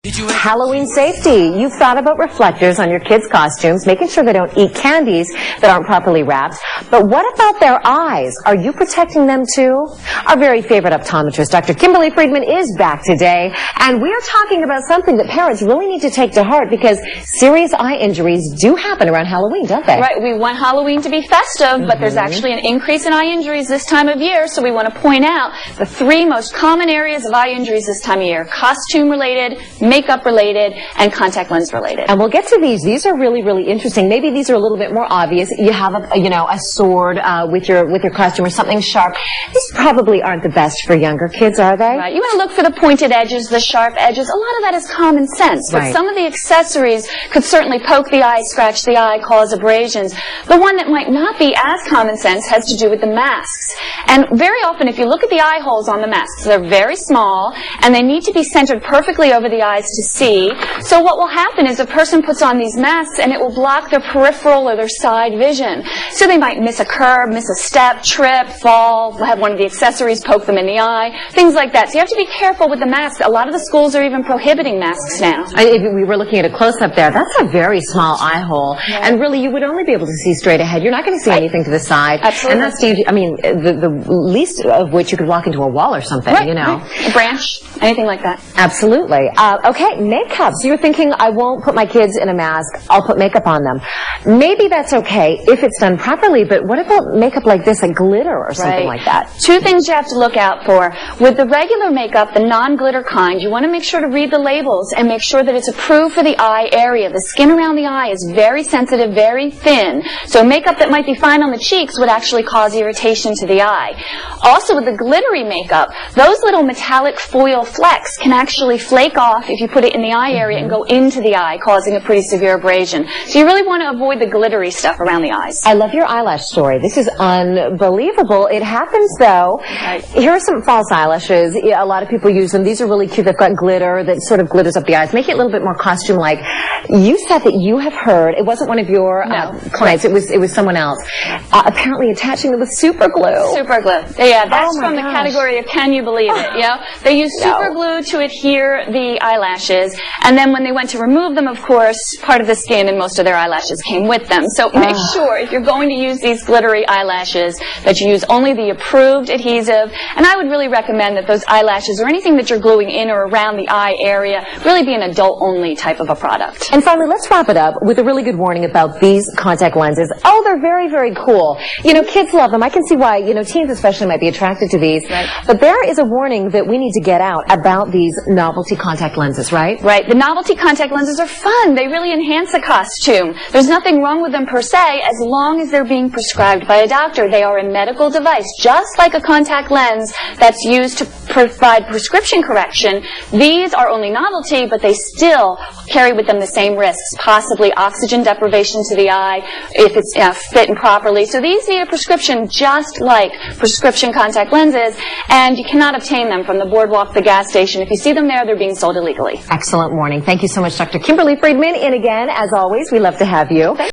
Halloween safety. You've thought about reflectors on your kids' costumes, making sure they don't eat candies that aren't properly wrapped. But what about their eyes? Are you protecting them too? Our very favorite optometrist, Dr. Kimberly Friedman, is back today, and we're talking about something that parents really need to take to heart because serious eye injuries do happen around Halloween, don't they? Right. We want Halloween to be festive, but there's actually an increase in eye injuries this time of year, so we want to point out the three most common areas of eye injuries this time of year: costume-related, makeup-related, and contact lens-related. And we'll get to these. These are really, really interesting. Maybe these are a little bit more obvious. You have a sword with your costume or something sharp. These probably aren't the best for younger kids, are they? Right. You want to look for the pointed edges, the sharp edges. A lot of that is common sense, but some of the accessories could certainly poke the eye, scratch the eye, cause abrasions. The one that might not be as common sense has to do with the masks. And very often, if you look at the eye holes on the masks, they're very small, and they need to be centered perfectly over the eyes to see. So what will happen is a person puts on these masks and it will block their peripheral or their side vision. So they might miss a curve, miss a step, trip, fall, have one of the accessories poke them in the eye, things like that. So you have to be careful with the masks. A lot of the schools are even prohibiting masks now. If we were looking at a close-up there, that's a very small eye hole. Yeah. And really, you would only be able to see straight ahead. You're not going to see anything to the side. Absolutely. And that's dangerous. I mean, the least of which you could walk into a wall or something, you know. A branch, anything like that. Absolutely. Okay, makeup. So you're thinking, I won't put my kids in a mask, I'll put makeup on them. Maybe that's okay if it's done properly, but what about makeup like this, like glitter or something like that? Two things you have to look out for. With the regular makeup, the non-glitter kind, you want to make sure to read the labels and make sure that it's approved for the eye area. The skin around the eye is very sensitive, very thin, so makeup that might be fine on the cheeks would actually cause irritation to the eye. Also, with the glittery makeup, those little metallic foil flecks can actually flake off if you put it in the eye area and go into the eye, causing a pretty severe abrasion. So you really want to avoid the glittery stuff around the eyes. I love your eyelash story. This is unbelievable. It happens, though. Right. Here are some false eyelashes. A lot of people use them. These are really cute. They've got glitter that sort of glitters up the eyes, making it a little bit more costume-like. You said that you have heard, it wasn't one of your clients, it was someone else, apparently attaching them with super glue. Super glue. Yeah, that's from the category of can you believe it, you know? They use super glue to adhere the eyelashes, and then when they went to remove them, of course, part of the skin and most of their eyelashes came with them. So make sure, if you're going to use these glittery eyelashes, that you use only the approved adhesive, and I would really recommend that those eyelashes or anything that you're gluing in or around the eye area really be an adult-only type of a product. And finally, let's wrap it up with a really good warning about these contact lenses. Oh, they're very, very cool. You know, kids love them. I can see why, you know, teens especially might be attracted to these. Right. But there is a warning that we need to get out about these novelty contact lenses, right? Right. The novelty contact lenses are fun. They really enhance the costume. There's nothing wrong with them per se as long as they're being prescribed by a doctor. They are a medical device, just like a contact lens that's used to provide prescription correction. These are only novelty, but they still carry with them the same risks, possibly oxygen deprivation to the eye if it's fit improperly. So these need a prescription just like prescription contact lenses, and you cannot obtain them from the boardwalk, the gas station. If you see them there, they're being sold illegally. Excellent warning. Thank you so much, Dr. Kimberly Friedman. And again, as always, we love to have you.